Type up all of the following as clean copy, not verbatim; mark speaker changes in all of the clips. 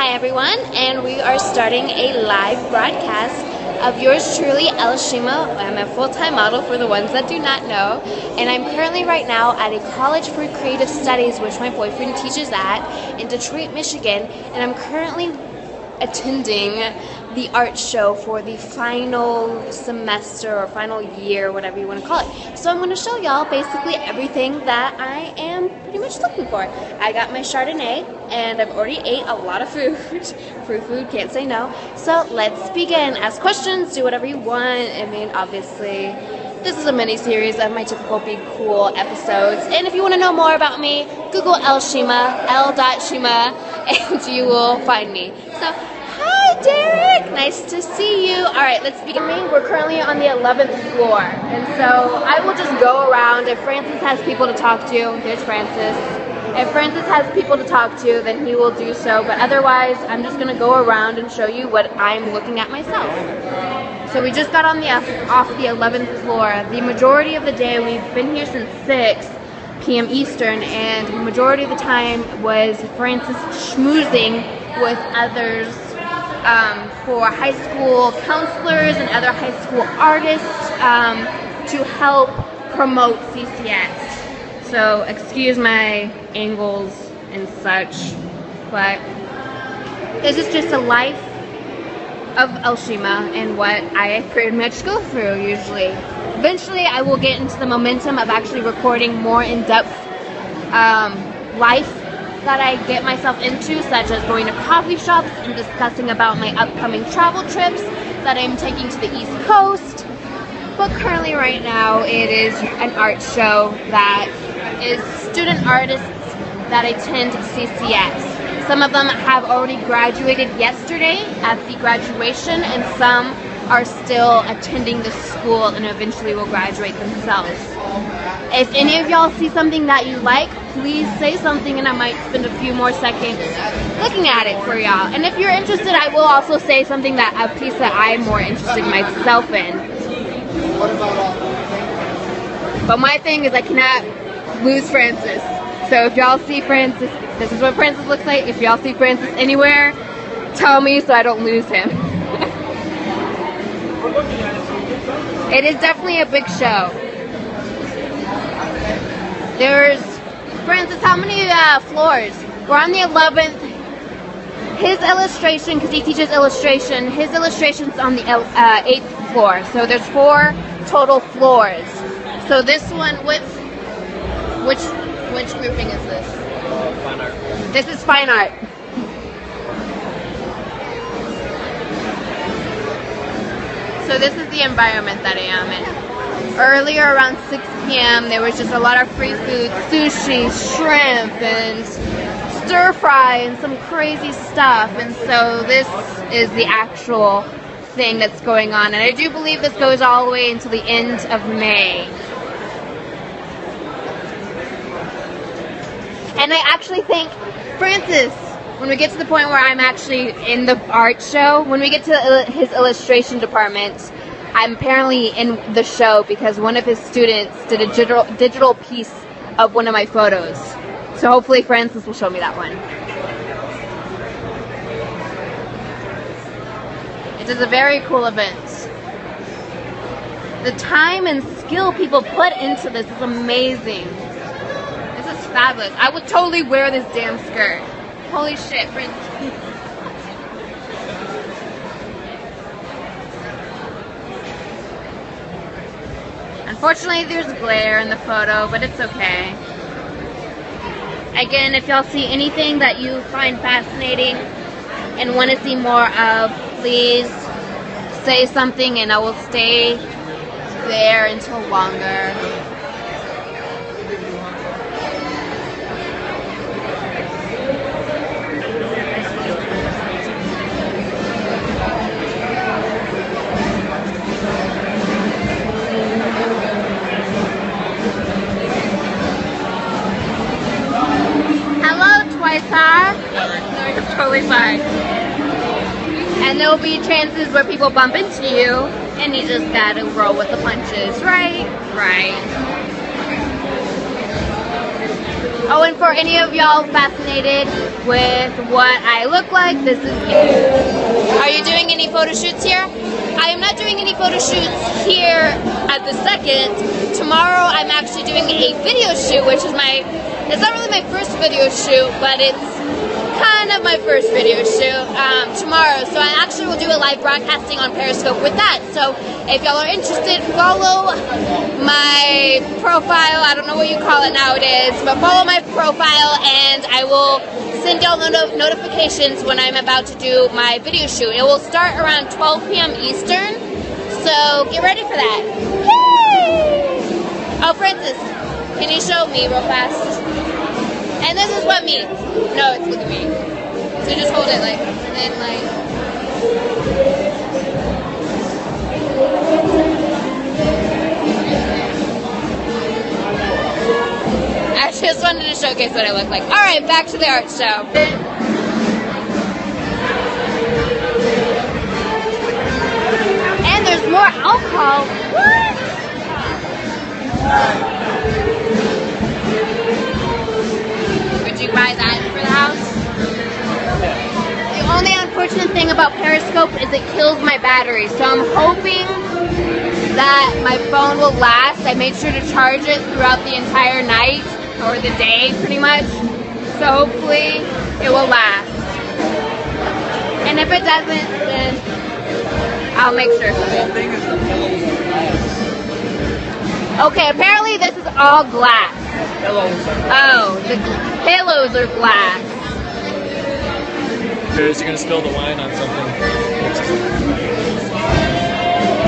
Speaker 1: Hi everyone, and we are starting a live broadcast of yours truly, L.Shima. I'm a full-time model for the ones that do not know, and I'm currently right now at a college for creative studies, which my boyfriend teaches at, in Detroit, Michigan, and I'm currently attending the art show for the final semester or final year, whatever you want to call it. So I'm going to show y'all basically everything that I am pretty much looking for. I got my Chardonnay and I've already ate a lot of food. Free food, can't say no. So let's begin. Ask questions, do whatever you want. I mean, obviously, this is a mini-series of my typical Be Cool episodes. And if you want to know more about me, Google L.Shima, L.Shima, and you will find me. So, hi Derek! Nice to see you. Alright, let's begin. We're currently on the 11th floor. And so, I will just go around. If Francis has people to talk to, here's Francis. If Francis has people to talk to, then he will do so. But otherwise, I'm just going to go around and show you what I'm looking at myself. So we just got on off the 11th floor. The majority of the day, we've been here since 6 p.m. Eastern, and the majority of the time was Francis schmoozing with others for high school counselors and other high school artists to help promote CCS. So excuse my angles and such, but this is just a life of L.Shima and what I pretty much go through usually. Eventually I will get into the momentum of actually recording more in-depth life that I get myself into, such as going to coffee shops and discussing about my upcoming travel trips that I'm taking to the East Coast. But currently right now it is an art show that is student artists that attend CCS. Some of them have already graduated yesterday at the graduation, and some are still attending the school and eventually will graduate themselves. If any of y'all see something that you like, please say something and I might spend a few more seconds looking at it for y'all. And if you're interested, I will also say something a piece that I'm more interested myself in. But my thing is I cannot lose Francis. So if y'all see Francis, this is what Francis looks like. If y'all see Francis anywhere, tell me so I don't lose him. It is definitely a big show. There's, Francis, how many floors? We're on the 11th. His illustration, because he teaches illustration, his illustration's on the 8th floor. So there's 4 total floors. So this one, which grouping is this?
Speaker 2: Fine art.
Speaker 1: This is fine art. So this is the environment that I am in. Earlier around 6 p.m. there was just a lot of free food, sushi, shrimp, and stir fry, and some crazy stuff. And so this is the actual thing that's going on. And I do believe this goes all the way until the end of May. And I actually think, Francis, when we get to the point where I'm actually in the art show, when we get to his illustration department, I'm apparently in the show because one of his students did a digital piece of one of my photos. So hopefully Francis will show me that one. It is a very cool event. The time and skill people put into this is amazing. This is fabulous. I would totally wear this damn skirt. Holy shit, Francis. Unfortunately, there's glare in the photo, but it's okay. Again, if y'all see anything that you find fascinating and want to see more of, please say something and I will stay there until longer. No, you're totally fine. And there will be chances where people bump into you, and you just gotta roll with the punches, right? Right. Oh, and for any of y'all fascinated with what I look like, this is it. Are you doing any photo shoots here? I am not doing any photo shoots here at the second. Tomorrow I'm actually doing a video shoot, which is it's not really my first video shoot, but it's kind of my first video shoot tomorrow. So I actually will do a live broadcasting on Periscope with that. So if y'all are interested, follow my profile. I don't know what you call it nowadays, but follow my profile and I will send y'all notifications when I'm about to do my video shoot. It will start around 12 p.m. Eastern, so get ready for that. Yay! Oh, Francis, can you show me real fast? And this is what me. No, it's look at me. So just hold it like, and then like. I just wanted to showcase what I look like. All right, back to the art show. And there's more alcohol. What? Would you buy that for the house? The only unfortunate thing about Periscope is it kills my battery. So I'm hoping that my phone will last. I made sure to charge it throughout the entire night, or the day pretty much. So hopefully it will last. And if it doesn't, then I'll make sure. Okay, apparently this is all glass. Oh, the pillows are glass.
Speaker 2: Is you gonna spill the wine on something?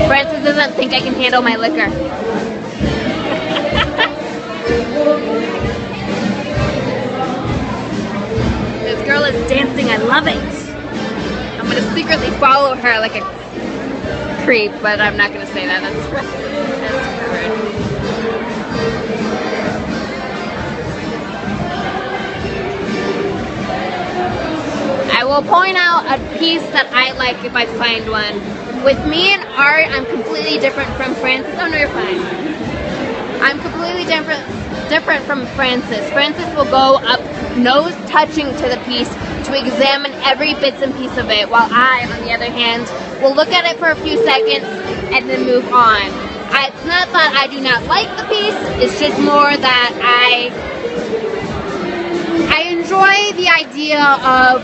Speaker 1: Francis doesn't think I can handle my liquor. This girl is dancing, I love it. I'm gonna secretly follow her like a creep, but I'm not gonna say that. That's rude. I will point out a piece that I like if I find one. With me in art, I'm completely different from Francis. Oh no, you're fine. I'm completely different from Francis. Francis will go up nose touching to the piece to examine every bits and piece of it, while I, on the other hand, will look at it for a few seconds and then move on. It's not that I do not like the piece, it's just more that I enjoy the idea of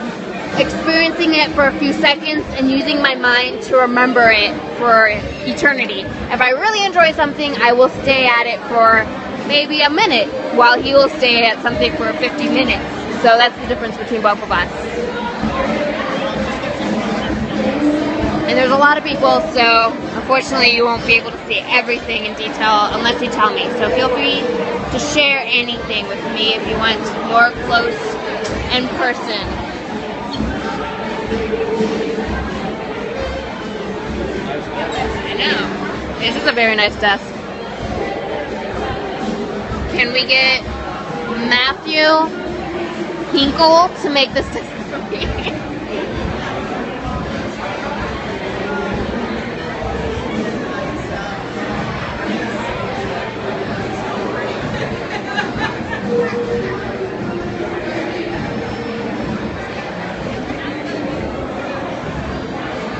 Speaker 1: experiencing it for a few seconds and using my mind to remember it for eternity. If I really enjoy something, I will stay at it for maybe a minute, while he will stay at something for 50 minutes. So that's the difference between both of us. And there's a lot of people, so unfortunately you won't be able to see everything in detail unless you tell me. So feel free to share anything with me if you want more close in person. I know. This is a very nice desk. Can we get Matthew Hinkle to make this desk for me?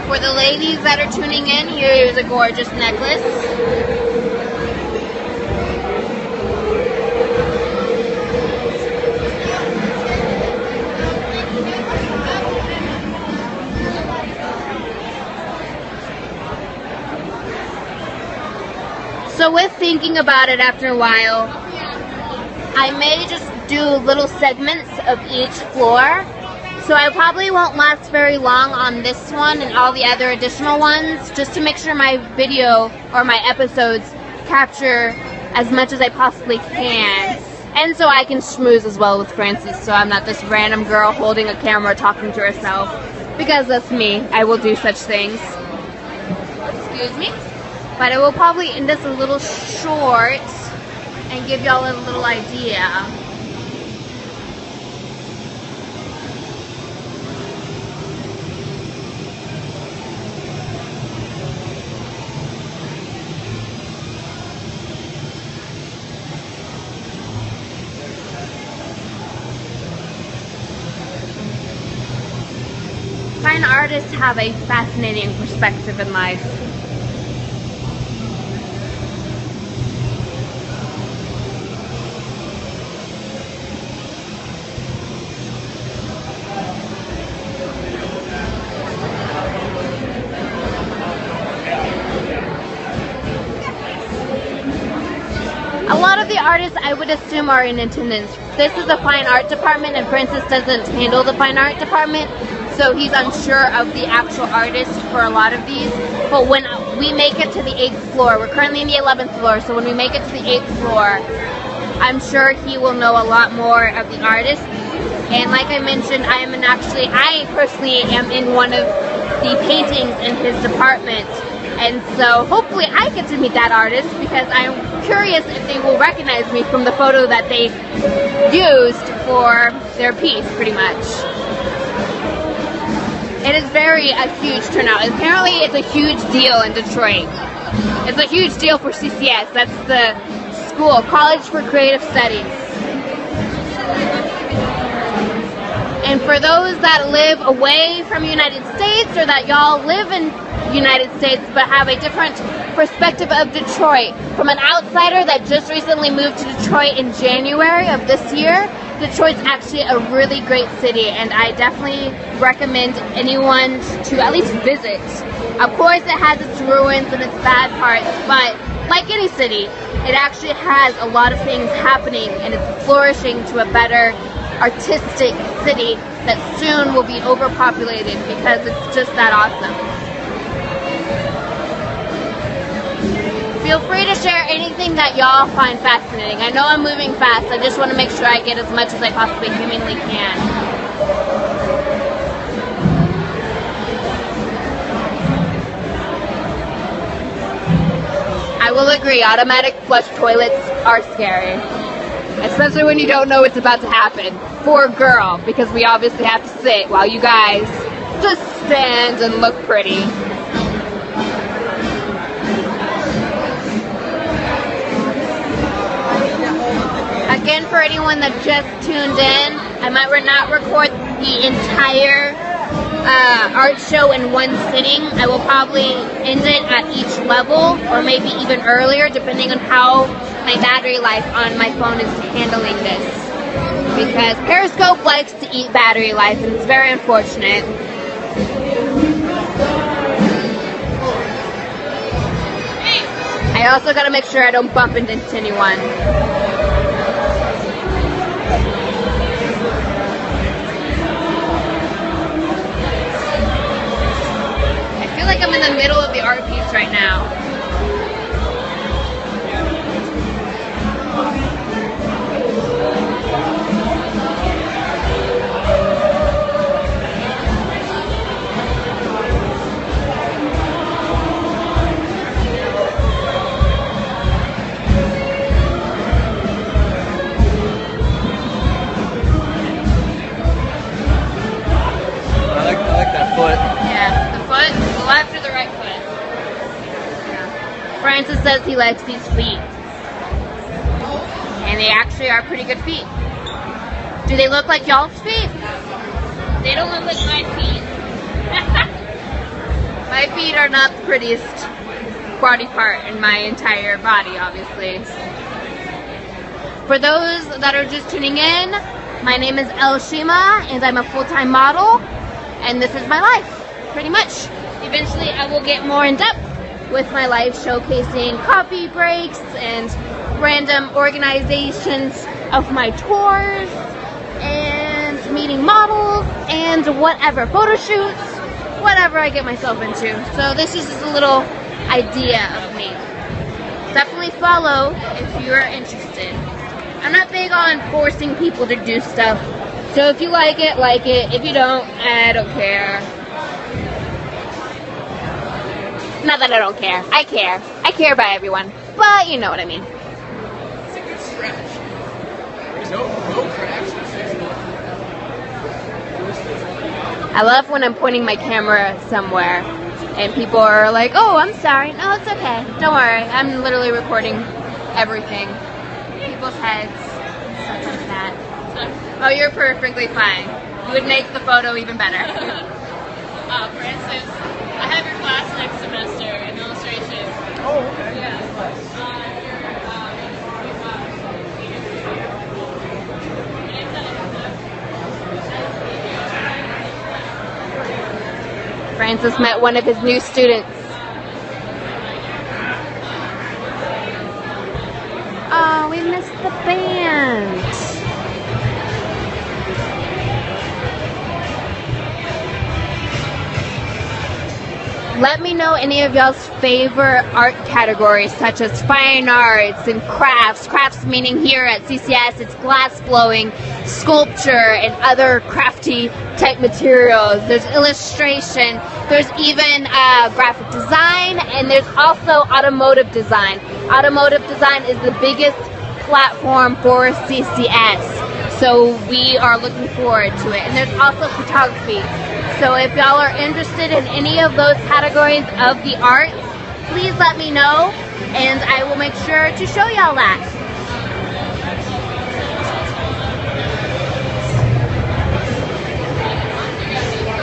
Speaker 1: For the ladies that are tuning in, here's a gorgeous necklace. So with thinking about it after a while, I may just do little segments of each floor. So I probably won't last very long on this one and all the other additional ones, just to make sure my video or my episodes capture as much as I possibly can. And so I can schmooze as well with Francis, so I'm not this random girl holding a camera talking to herself. Because that's me. I will do such things. Excuse me. But I will probably end this a little short and give y'all a little idea. fine artists have a fascinating perspective in life. A lot of the artists I would assume are in attendance. This is the fine art department and Francis doesn't handle the fine art department, so he's unsure of the actual artist for a lot of these. But when we make it to the 8th floor, we're currently in the 11th floor, so when we make it to the 8th floor, I'm sure he will know a lot more of the artists. And like I mentioned, I personally am in one of the paintings in his department. And so hopefully I get to meet that artist because I'm curious if they will recognize me from the photo that they used for their piece, pretty much. It is a huge turnout. Apparently it's a huge deal in Detroit. It's a huge deal for CCS. That's the school, College for Creative Studies. And for those that live away from the United States or that y'all live in United States but have a different perspective of Detroit, from an outsider that just recently moved to Detroit in January of this year, Detroit's actually a really great city and I definitely recommend anyone to at least visit. Of course it has its ruins and its bad parts, but like any city, it actually has a lot of things happening and it's flourishing to a better artistic city that soon will be overpopulated because it's just that awesome. Feel free to share anything that y'all find fascinating. I know I'm moving fast, I just want to make sure I get as much as I possibly humanly can. I will agree, automatic flush toilets are scary. Especially when you don't know what's about to happen. Poor girl, because we obviously have to sit while you guys just stand and look pretty. Again, for anyone that just tuned in, I might not record the entire art show in one sitting. I will probably end it at each level or maybe even earlier depending on how my battery life on my phone is handling this. Because Periscope likes to eat battery life and it's very unfortunate. I also gotta make sure I don't bump into anyone. I feel like I'm in the middle of the art piece right now.
Speaker 2: I like that foot.
Speaker 1: Yeah, the foot, the left or the right foot. Yeah. Francis says he likes these feet. And they actually are pretty good feet. Do they look like y'all's feet? They don't look like my feet. My feet are not the prettiest body part in my entire body, obviously. For those that are just tuning in, my name is L.Shima and I'm a full-time model. And this is my life, pretty much. Eventually I will get more in depth with my life, showcasing coffee breaks and random organizations of my tours and meeting models and whatever, photo shoots, whatever I get myself into. So this is just a little idea of me. Definitely follow if you're interested. I'm not big on forcing people to do stuff. So if you like it, like it. If you don't, I don't care. Not that I don't care. I care. I care about everyone. But you know what I mean.
Speaker 2: It's a good stretch. There's no cracks.
Speaker 1: I love when I'm pointing my camera somewhere and people are like, oh, I'm sorry. No, it's okay. Don't worry. I'm literally recording everything. People's heads, stuff like that. Oh, you're perfectly fine. You would make the photo even better.
Speaker 3: For instance, I have your class next semester in illustration.
Speaker 2: Oh, okay.
Speaker 3: Yeah.
Speaker 1: Francis met one of his new students. Oh, we missed the band. Let me know any of y'all's favorite art categories, such as fine arts and crafts. Crafts meaning here at CCS, it's glass blowing, sculpture, and other crafty type materials. There's illustration, there's even graphic design, and there's also automotive design. Automotive design is the biggest platform for CCS, so we are looking forward to it. And there's also photography. So if y'all are interested in any of those categories of the arts, please let me know, and I will make sure to show y'all that.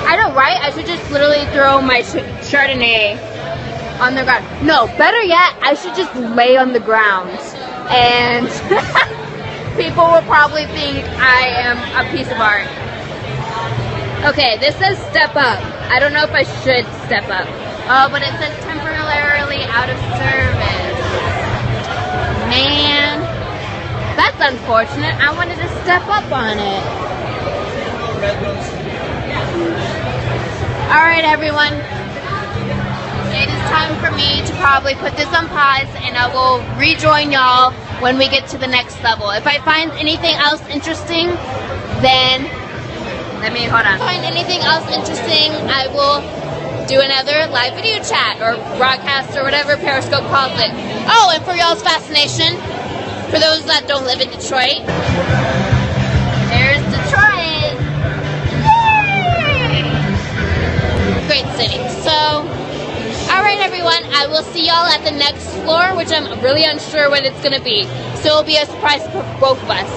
Speaker 1: I know, right? I should just literally throw my Chardonnay on the ground. No, better yet, I should just lay on the ground, and people will probably think I am a piece of art. Okay, this says step up. I don't know if I should step up. Oh, but it says temporarily out of service. Man, that's unfortunate. I wanted to step up on it. Alright, everyone. It is time for me to probably put this on pause, and I will rejoin y'all when we get to the next level. If I find anything else interesting, then hold on. If I find anything else interesting, I will do another live video chat or broadcast or whatever Periscope calls it. Oh, and for y'all's fascination, for those that don't live in Detroit, there's Detroit. Yay! Great city. So, alright everyone, I will see y'all at the next floor, which I'm really unsure what it's going to be. So it'll be a surprise for both of us.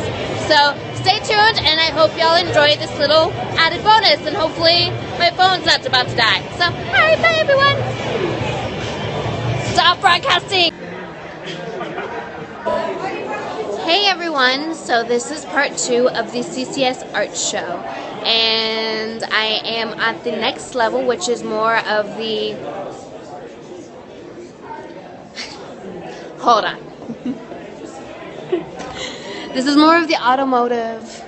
Speaker 1: So, stay tuned, and I hope y'all enjoy this little added bonus, and hopefully my phone's not about to die. So, alright, bye everyone! Stop broadcasting! Hey everyone, so this is part 2 of the CCS art show, and I am at the next level, which is more of the... Hold on. This is more of the automotive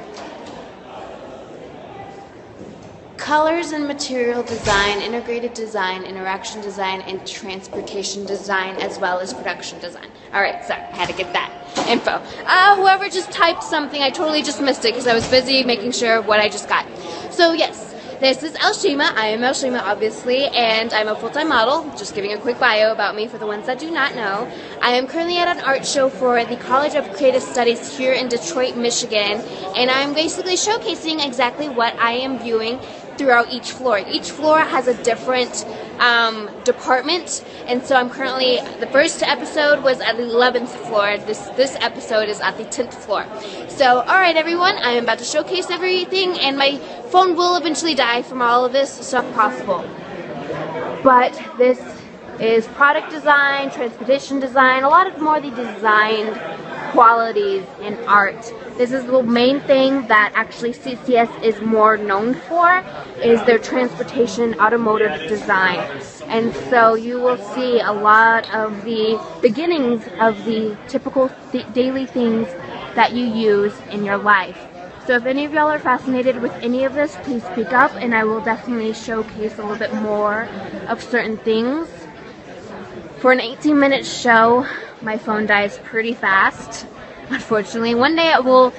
Speaker 1: colors and material design, integrated design, interaction design, and transportation design, as well as production design. Alright, sorry, I had to get that info. Whoever just typed something, I totally just missed it because I was busy making sure of what I just got. So yes, this is L.Shima. I am L.Shima, obviously, and I'm a full-time model. Just giving a quick bio about me for the ones that do not know. I am currently at an art show for the College of Creative Studies here in Detroit, Michigan, and I'm basically showcasing exactly what I am viewing throughout each floor. Each floor has a different department, and so I'm currently, the first episode was at the 11th floor. This episode is at the 10th floor. So, alright everyone, I'm about to showcase everything, and my phone will eventually die from all of this, so if possible. But this is product design, transportation design, a lot of more the designed qualities in art. This is the main thing that actually CCS is more known for, is their transportation automotive design. And so you will see a lot of the beginnings of the typical daily things that you use in your life. So if any of y'all are fascinated with any of this, please speak up, and I will definitely showcase a little bit more of certain things. For an 18-minute show, my phone dies pretty fast, unfortunately. One day I will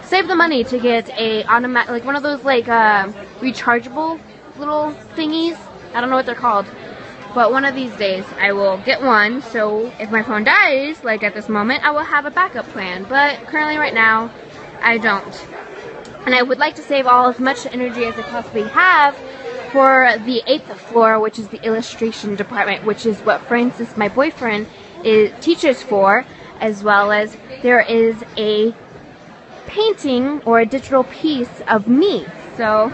Speaker 1: save the money to get a automatic, like one of those like rechargeable little thingies. I don't know what they're called, but one of these days I will get one, so if my phone dies, like at this moment, I will have a backup plan. But currently right now, I don't. And I would like to save as much energy as I possibly have for the 8th floor, which is the illustration department, which is what Francis, my boyfriend, teaches for, as well as there is a painting or a digital piece of me. So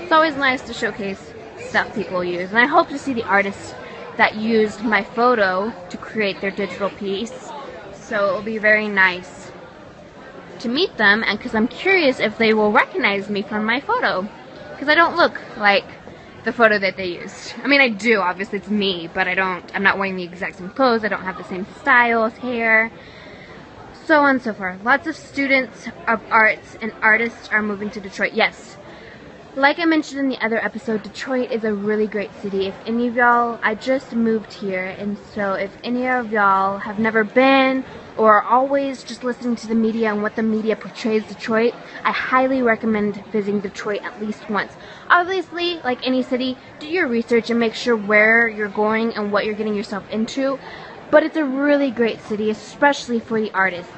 Speaker 1: it's always nice to showcase stuff people use. And I hope to see the artists that used my photo to create their digital piece. So it'll be very nice to meet them, and because I'm curious if they will recognize me from my photo. Because I don't look like the photo that they used. I mean, I do, obviously it's me, but I'm not wearing the exact same clothes, I don't have the same style, hair, so on and so forth. Lots of students of arts and artists are moving to Detroit. Yes, like I mentioned in the other episode, Detroit is a really great city. If any of y'all, I just moved here, and so if any of y'all have never been or are always just listening to the media and what the media portrays Detroit, I highly recommend visiting Detroit at least once. Obviously, like any city, do your research and make sure where you're going and what you're getting yourself into, but it's a really great city, especially for the artists,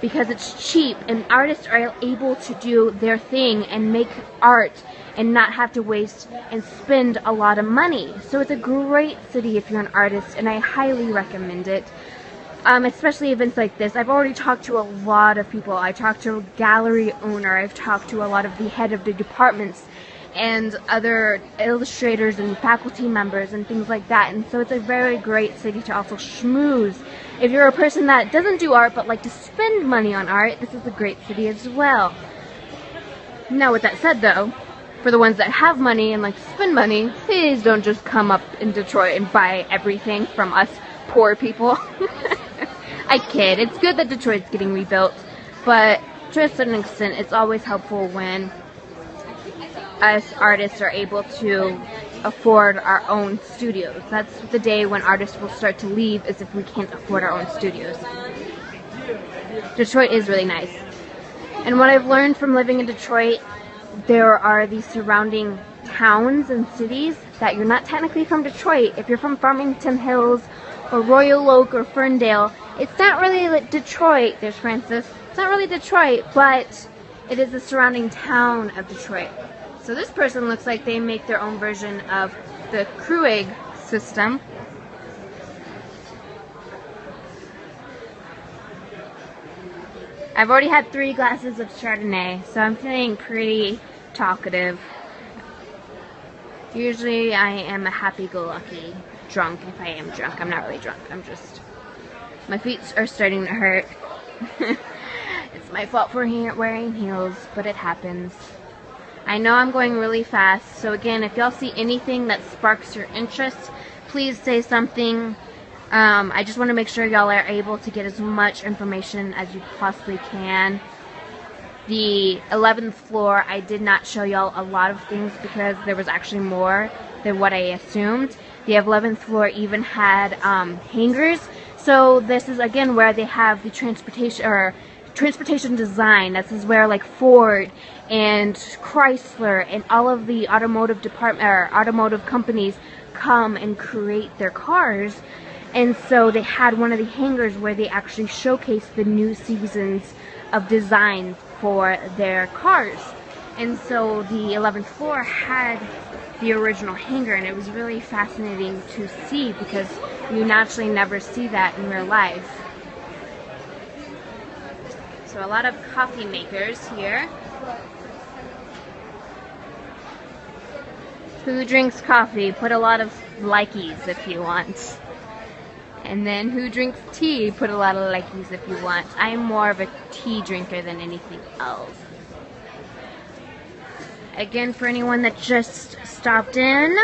Speaker 1: because it's cheap and artists are able to do their thing and make art and not have to waste and spend a lot of money. So it's a great city if you're an artist, and I highly recommend it. Especially events like this. I've already talked to a lot of people. I talked to a gallery owner, I've talked to a lot of the head of the departments and other illustrators and faculty members and things like that, and so it's a very great city to also schmooze. If you're a person that doesn't do art but like to spend money on art, this is a great city as well. Now with that said though, for the ones that have money and like to spend money, please don't just come up in Detroit and buy everything from us poor people. I kid. It's good that Detroit's getting rebuilt, but to a certain extent it's always helpful when us artists are able to afford our own studios. That's the day when artists will start to leave, is if we can't afford our own studios. Detroit is really nice. And what I've learned from living in Detroit, there are these surrounding towns and cities that you're not technically from Detroit. If you're from Farmington Hills or Royal Oak or Ferndale, it's not really like Detroit. There's Francis. It's not really Detroit, but it is the surrounding town of Detroit. So this person looks like they make their own version of the Krueg system. I've already had 3 glasses of Chardonnay, so I'm feeling pretty talkative. Usually I am a happy-go-lucky drunk if I am drunk. I'm not really drunk. I'm just... my feet are starting to hurt. It's my fault for wearing heels, but it happens. I know I'm going really fast, so again, if y'all see anything that sparks your interest, please say something. I just want to make sure y'all are able to get as much information as you possibly can. The 11th floor, I did not show y'all a lot of things because there was actually more than what I assumed. The 11th floor even had hangars, so this is again where they have the transportation design. This is where like Ford and Chrysler and all of the automotive companies come and create their cars. And so they had one of the hangars where they actually showcased the new seasons of design for their cars. And so the 11th floor had the original hangar, and it was really fascinating to see because you naturally never see that in real life. So a lot of coffee makers here. Who drinks coffee? Put a lot of likeys if you want. And then who drinks tea? Put a lot of likeys if you want. I'm more of a tea drinker than anything else. Again, for anyone that just stopped in,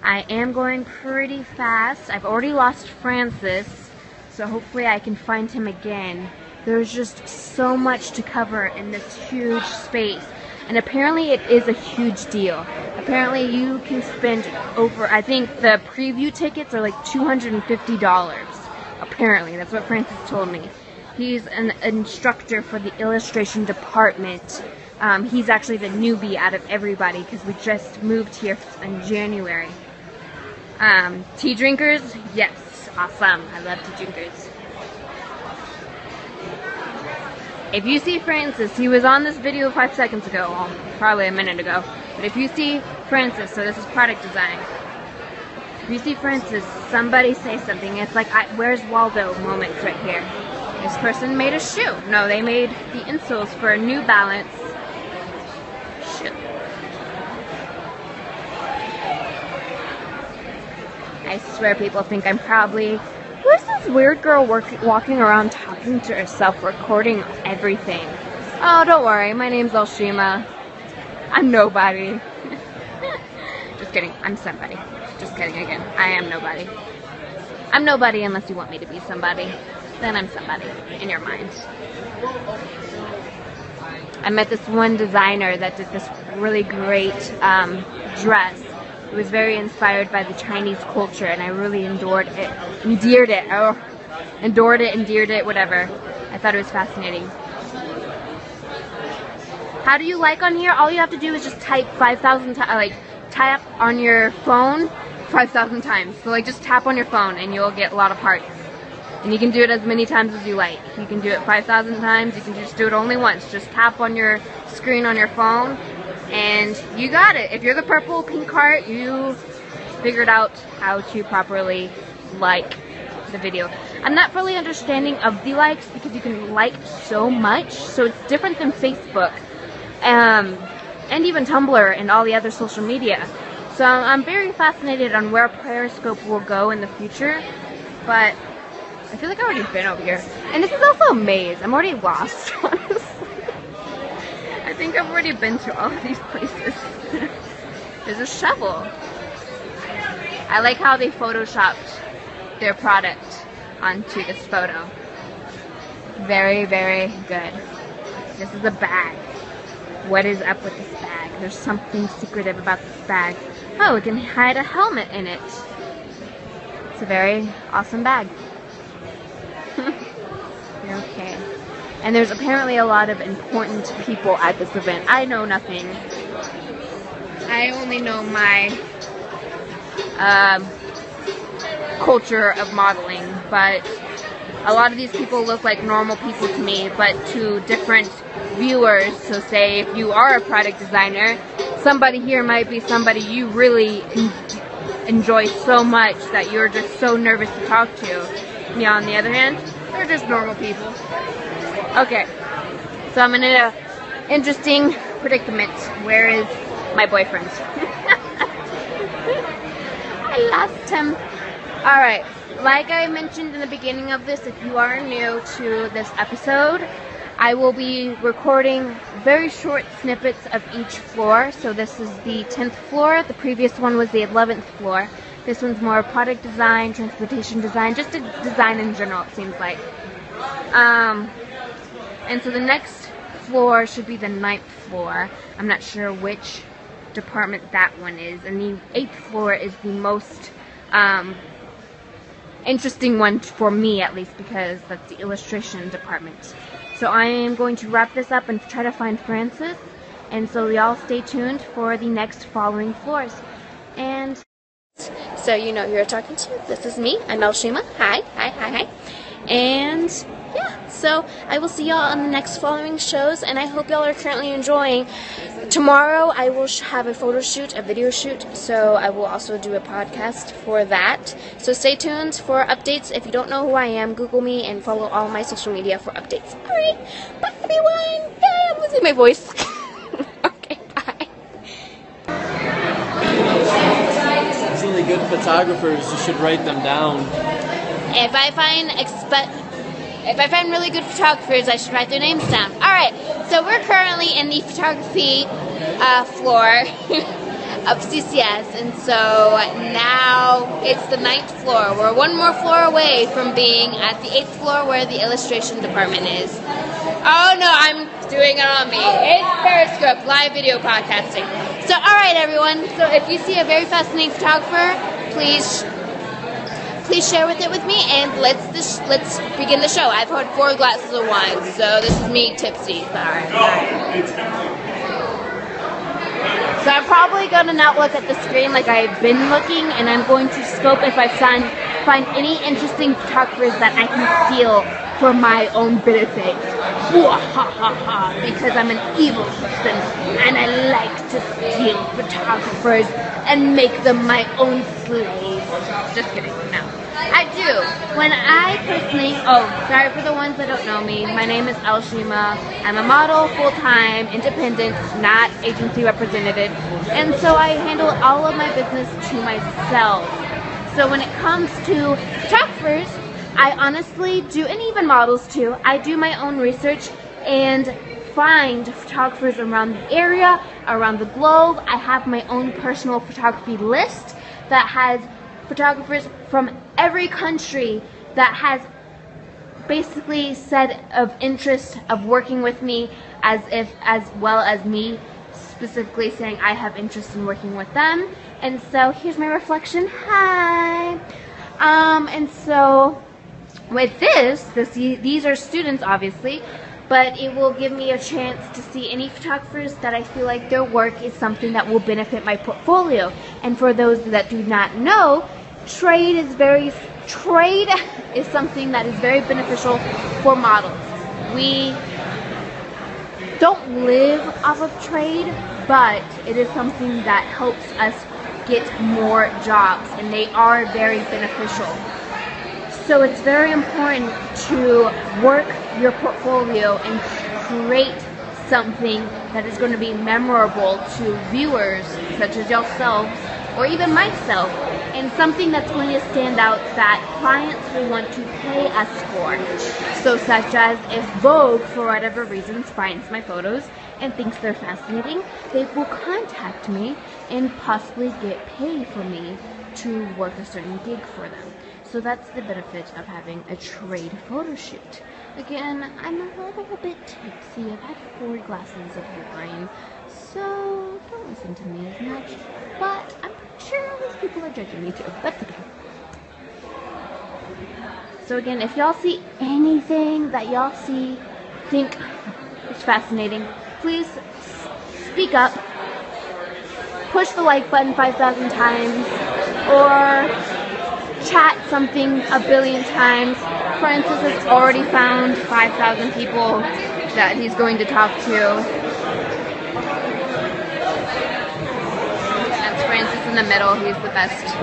Speaker 1: I am going pretty fast. I've already lost Francis, so hopefully I can find him again. There's just so much to cover in this huge space. And apparently it is a huge deal. Apparently you can spend over, I think the preview tickets are like $250. Apparently, that's what Francis told me. He's an instructor for the illustration department. He's actually the newbie out of everybody because we just moved here in January. Tea drinkers? Yes, awesome. I love tea drinkers. If you see Francis, he was on this video 5 seconds ago, well, probably a minute ago, but if you see Francis, so this is product design, if you see Francis, somebody say something. It's like, where's Waldo moments right here. This person made a shoe. No, they made the insoles for a New Balance shoe. I swear people think I'm probably... Who's this weird girl walking around talking to herself, recording everything? Oh, don't worry. My name's L.Shima. I'm nobody. Just kidding. I'm somebody. Just kidding again. I am nobody. I'm nobody unless you want me to be somebody. Then I'm somebody in your mind. I met this one designer that did this really great dress. It was very inspired by the Chinese culture, and I really endured it, whatever. I thought it was fascinating. How do you like on here? All you have to do is just type 5,000 times, like tap on your phone 5,000 times. So like just tap on your phone and you'll get a lot of hearts. And you can do it as many times as you like. You can do it 5,000 times. You can just do it only once. Just tap on your screen on your phone and you got it. If you're the purple pink heart, you figured out how to properly like the video. I'm not fully understanding of the likes because you can like so much. So it's different than Facebook. And even Tumblr and all the other social media. So I'm very fascinated on where Periscope will go in the future, but I feel like I've already been over here. And this is also a maze. I'm already lost, honestly. I think I've already been to all of these places. There's a shovel. I like how they photoshopped their product onto this photo. Very, very good. This is a bag. What is up with this bag? There's something secretive about this bag. Oh, we can hide a helmet in it. It's a very awesome bag. Okay. And there's apparently a lot of important people at this event. I know nothing. I only know my culture of modeling, but a lot of these people look like normal people to me, but to different viewers. So say if you are a product designer, somebody here might be somebody you really enjoy so much that you're just so nervous to talk to. Me, on the other hand, they're just normal people. Okay, so I'm in an interesting predicament. Where is my boyfriend? I lost him. Alright, like I mentioned in the beginning of this, if you are new to this episode, I will be recording very short snippets of each floor. So this is the 10th floor. The previous one was the 11th floor. This one's more product design, transportation design, just a design in general, it seems like. And so the next floor should be the 9th floor. I'm not sure which department that one is. And the 8th floor is the most interesting one for me, at least, because that's the illustration department. So I am going to wrap this up and try to find Francis. And so y'all stay tuned for the next following floors. And so you know who you're talking to. This is me. I'm L.Shima. Hi. And yeah, so I will see y'all on the next following shows, and I hope y'all are currently enjoying. Tomorrow I will have a photo shoot, a video shoot, so I will also do a podcast for that. So stay tuned for updates. If you don't know who I am, Google me and follow all my social media for updates. Alright, bye everyone. Yeah, I'm losing my voice. Okay, bye.
Speaker 2: Really good photographers, you should write them down.
Speaker 1: If I find really good photographers, I should write their names down. Alright, so we're currently in the photography floor of CCS, and so now it's the 9th floor. We're one more floor away from being at the 8th floor where the illustration department is. Oh no, I'm doing it on me. It's Periscope, live video podcasting. So alright everyone, so if you see a very fascinating photographer, please share it with me, and let's begin the show. I've had 4 glasses of wine, so this is me tipsy. Sorry. So I'm probably going to not look at the screen like I've been looking, and I'm going to scope if I find any interesting photographers that I can steal for my own benefit. Because I'm an evil person, and I like to steal photographers and make them my own slaves. Just kidding, no. I do. When I personally, sorry for the ones that don't know me, my name is L.Shima. I'm a model, full-time, independent, not agency representative, and so I handle all of my business to myself. So when it comes to photographers, I honestly do, and even models too, I do my own research and find photographers around the area, around the globe. I have my own personal photography list that has photographers from every country that has basically said of interest of working with me, as well as me specifically saying I have interest in working with them. And so here's my reflection. Hi. And so with these are students obviously, but it will give me a chance to see any photographers that I feel like their work is something that will benefit my portfolio. And for those that do not know, trade is something that is very beneficial for models. We don't live off of trade, but it is something that helps us get more jobs, and they are very beneficial. So it's very important to work your portfolio and create something that is going to be memorable to viewers such as yourselves or even myself, and something that's going to stand out that clients will want to pay us for. So such as if Vogue, for whatever reasons, finds my photos and thinks they're fascinating, they will contact me and possibly get paid for me to work a certain gig for them. So that's the benefit of having a trade photo shoot. Again, I'm a little bit tipsy. I've had 4 glasses of wine, so don't listen to me as much. But I'm pretty sure these people are judging me too. That's okay. So again, if y'all see anything that y'all think is fascinating, please speak up. Push the like button 5,000 times, or chat something a billion times. Francis has already found 5,000 people that he's going to talk to. That's Francis in the middle. He's the best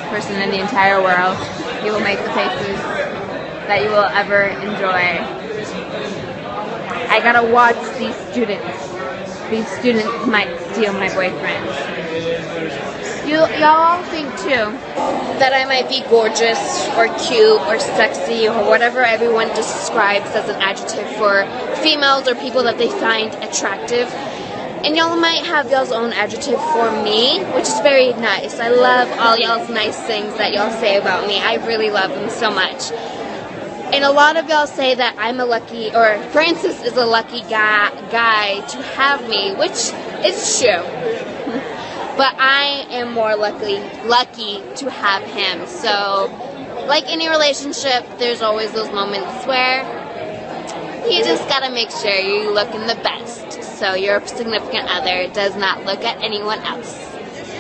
Speaker 1: person in the entire world. He will make the faces that you will ever enjoy. I gotta watch these students. These students might steal my boyfriend. Y'all think too that I might be gorgeous or cute or sexy or whatever everyone describes as an adjective for females or people that they find attractive. And y'all might have y'all's own adjective for me, which is very nice. I love all y'all's nice things that y'all say about me. I really love them so much. And a lot of y'all say that I'm a lucky, or Francis is a lucky guy to have me, which is true. But I am more lucky to have him. So, like any relationship, there's always those moments where you just gotta make sure you're looking the best, so your significant other does not look at anyone else.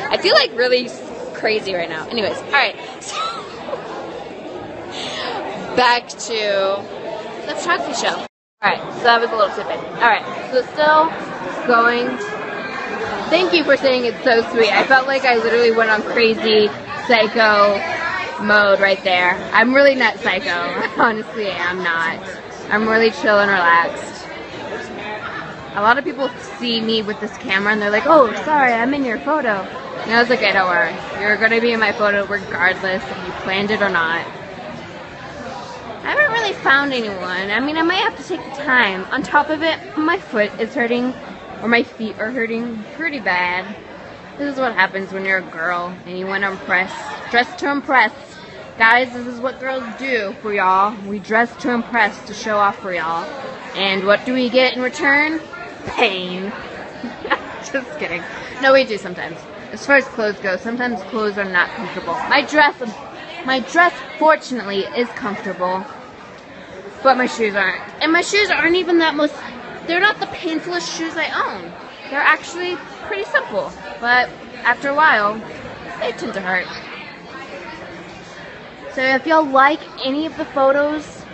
Speaker 1: I feel like really crazy right now. Anyways, alright. So back to the photography show. Alright, so that was a little tidbit. Alright, so still going. Thank you for saying it's so sweet. I felt like I literally went on crazy psycho mode right there. I'm really not psycho. Honestly, I'm not. I'm really chill and relaxed. A lot of people see me with this camera and they're like, oh, sorry, I'm in your photo. And I was like, okay, don't worry. You're going to be in my photo regardless if you planned it or not. I haven't really found anyone. I mean, I might have to take the time. On top of it, my foot is hurting. Or my feet are hurting pretty bad. This is what happens when you're a girl and you want to impress. Dress to impress. Guys, this is what girls do for y'all. We dress to impress, to show off for y'all. And what do we get in return? Pain. Just kidding. No, we do sometimes. As far as clothes go, sometimes clothes are not comfortable. My dress, fortunately, is comfortable. But my shoes aren't. And my shoes aren't even that most... They're not the painfulest shoes I own. They're actually pretty simple, but after a while, they tend to hurt. So if y'all like any of the photos,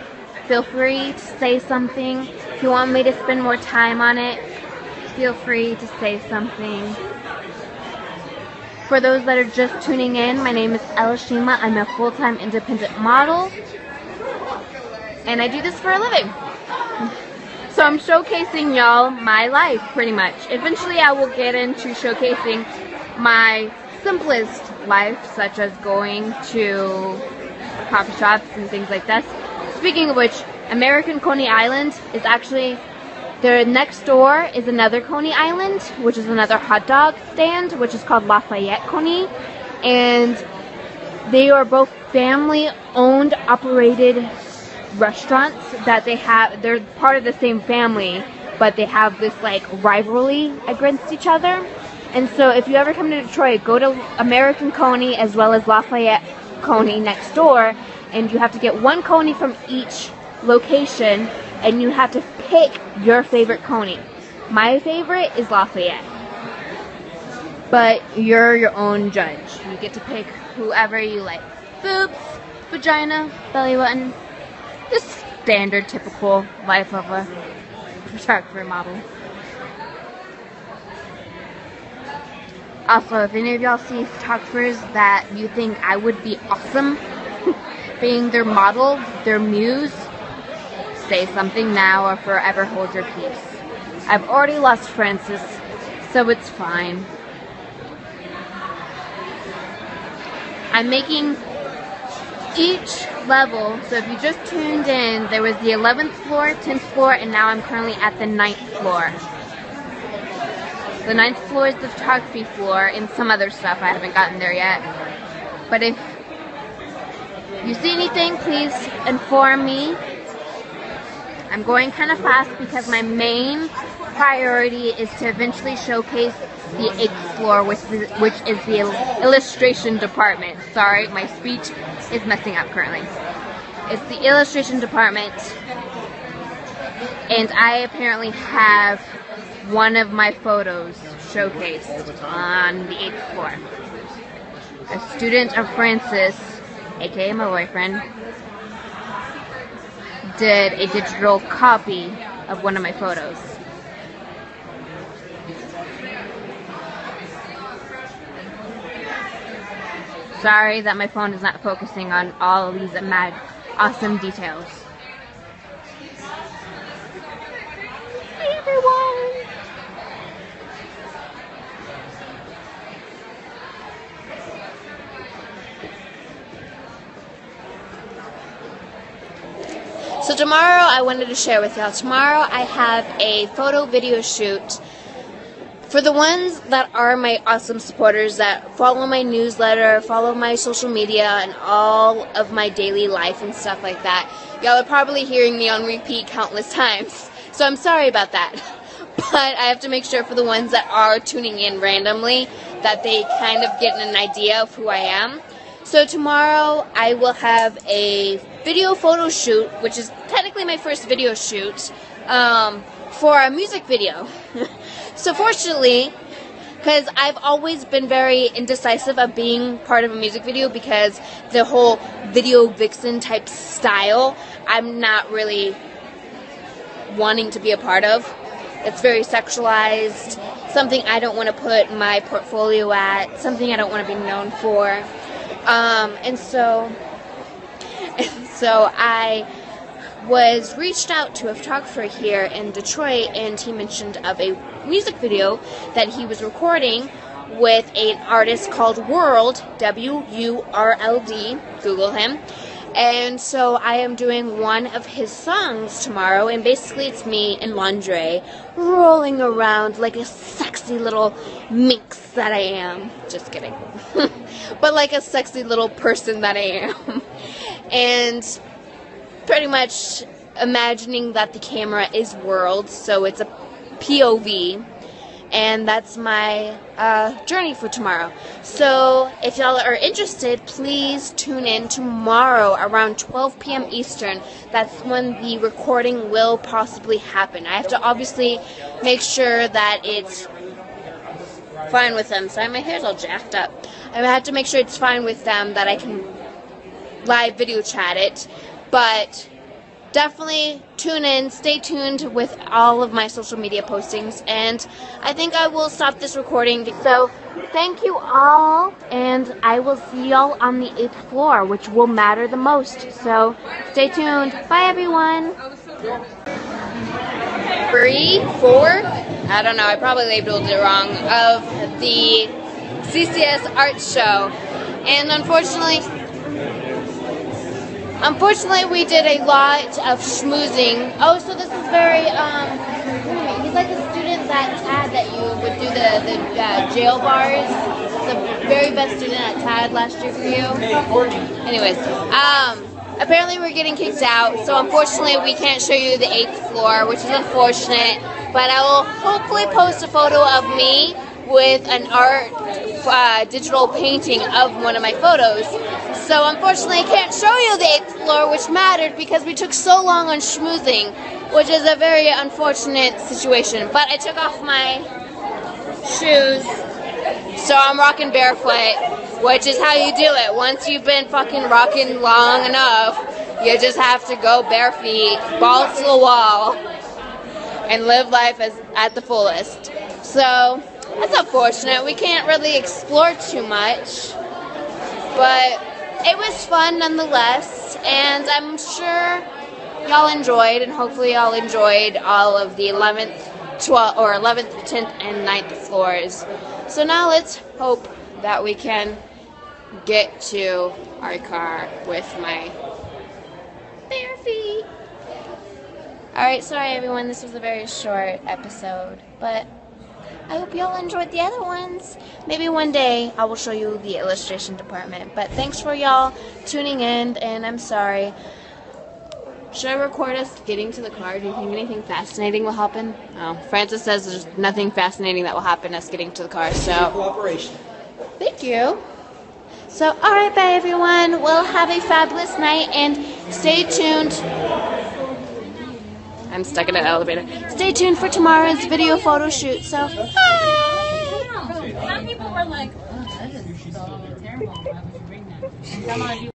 Speaker 1: feel free to say something. If you want me to spend more time on it, feel free to say something. For those that are just tuning in, my name is L.Shima. I'm a full-time independent model, and I do this for a living. So I'm showcasing y'all my life, pretty much. Eventually I will get into showcasing my simplest life, such as going to coffee shops and things like this. Speaking of which, American Coney Island is actually, their next door is another Coney Island, which is another hot dog stand, which is called Lafayette Coney, and they are both family-owned, operated restaurants that they have. They're part of the same family, but they have this like rivalry against each other. And so if you ever come to Detroit, go to American Coney as well as Lafayette Coney next door, and you have to get one Coney from each location, and you have to pick your favorite Coney. My favorite is Lafayette, but you're your own judge. You get to pick whoever you like. Boobs, vagina, belly button. Just standard, typical life of a photographer model. Also, if any of y'all see photographers that you think I would be awesome being their model, their muse, say something now or forever hold your peace. I've already lost Francis, so it's fine. I'm making each level, so if you just tuned in, there was the 11th floor, 10th floor, and now I'm currently at the 9th floor. The 9th floor is the photography floor and some other stuff. I haven't gotten there yet. But if you see anything, please inform me. I'm going kind of fast because my main priority is to eventually showcase the 8th floor, which is the illustration department. Sorry, my speech is messing up currently. It's the illustration department, and I apparently have one of my photos showcased on the 8th floor. A student of Francis, aka my boyfriend, did a digital copy of one of my photos. Sorry that my phone is not focusing on all of these awesome details. Hey everyone! So tomorrow I wanted to share with y'all. Tomorrow I have a photo video shoot. For the ones that are my awesome supporters that follow my newsletter, follow my social media, and all of my daily life and stuff like that, y'all are probably hearing me on repeat countless times. So I'm sorry about that. But I have to make sure for the ones that are tuning in randomly that they kind of get an idea of who I am. So tomorrow I will have a video photo shoot, which is technically my first video shoot, for a music video. So fortunately, because I've always been very indecisive of being part of a music video because the whole video vixen type style, I'm not really wanting to be a part of. It's very sexualized, something I don't want to put my portfolio at, something I don't want to be known for. And so I was reached out to a photographer here in Detroit, and he mentioned of a music video that he was recording with an artist called World, W-U-R-L-D, Google him. And so I am doing one of his songs tomorrow, and basically it's me in lingerie rolling around like a sexy little minx that I am. Just kidding. But like a sexy little person that I am. And pretty much imagining that the camera is World, so it's a POV, and that's my journey for tomorrow. So if y'all are interested, please tune in tomorrow around 12 p.m. Eastern. That's when the recording will possibly happen. I have to obviously make sure that it's fine with them. Sorry, my hair's all jacked up. I have to make sure it's fine with them that I can live video chat it. But definitely tune in, stay tuned with all of my social media postings, and I think I will stop this recording. So thank you all, and I will see y'all on the 8th floor, which will matter the most. So stay tuned. Bye everyone. 3, 4, I don't know, I probably labeled it wrong, of the CCS art show. And unfortunately we did a lot of schmoozing. Oh, so this is very, he's like a student that you would do the jail bars. The very best student at TAD last year for you. Anyways, apparently we're getting kicked out, so unfortunately we can't show you the 8th floor, which is unfortunate, but I will hopefully post a photo of me with an art digital painting of one of my photos. So unfortunately I can't show you the 8th floor, which mattered because we took so long on schmoozing, which is a very unfortunate situation. But I took off my shoes, so I'm rocking barefoot, which is how you do it. Once you've been fucking rocking long enough, you just have to go bare feet, balls to the wall, and live life at the fullest. So that's unfortunate. We can't really explore too much, but it was fun nonetheless, and I'm sure y'all enjoyed, and hopefully y'all enjoyed all of the 11th, 11th, 10th, and 9th floors. So now let's hope that we can get to our car with my bare feet. Alright, sorry everyone, this was a very short episode, but I hope y'all enjoyed the other ones. Maybe one day I will show you the illustration department, but thanks for y'all tuning in, and I'm sorry. Should I record us getting to the car? Do you think anything fascinating will happen? Oh, Francis says there's nothing fascinating that will happen us getting to the car, so...
Speaker 2: Cooperation.
Speaker 1: Thank you. So, alright, bye everyone. We'll have a fabulous night, and stay tuned. I'm stuck in an elevator. Stay tuned for tomorrow's video photo shoot, so bye!
Speaker 3: Some people were like, oh, that is so terrible. Why would you bring that?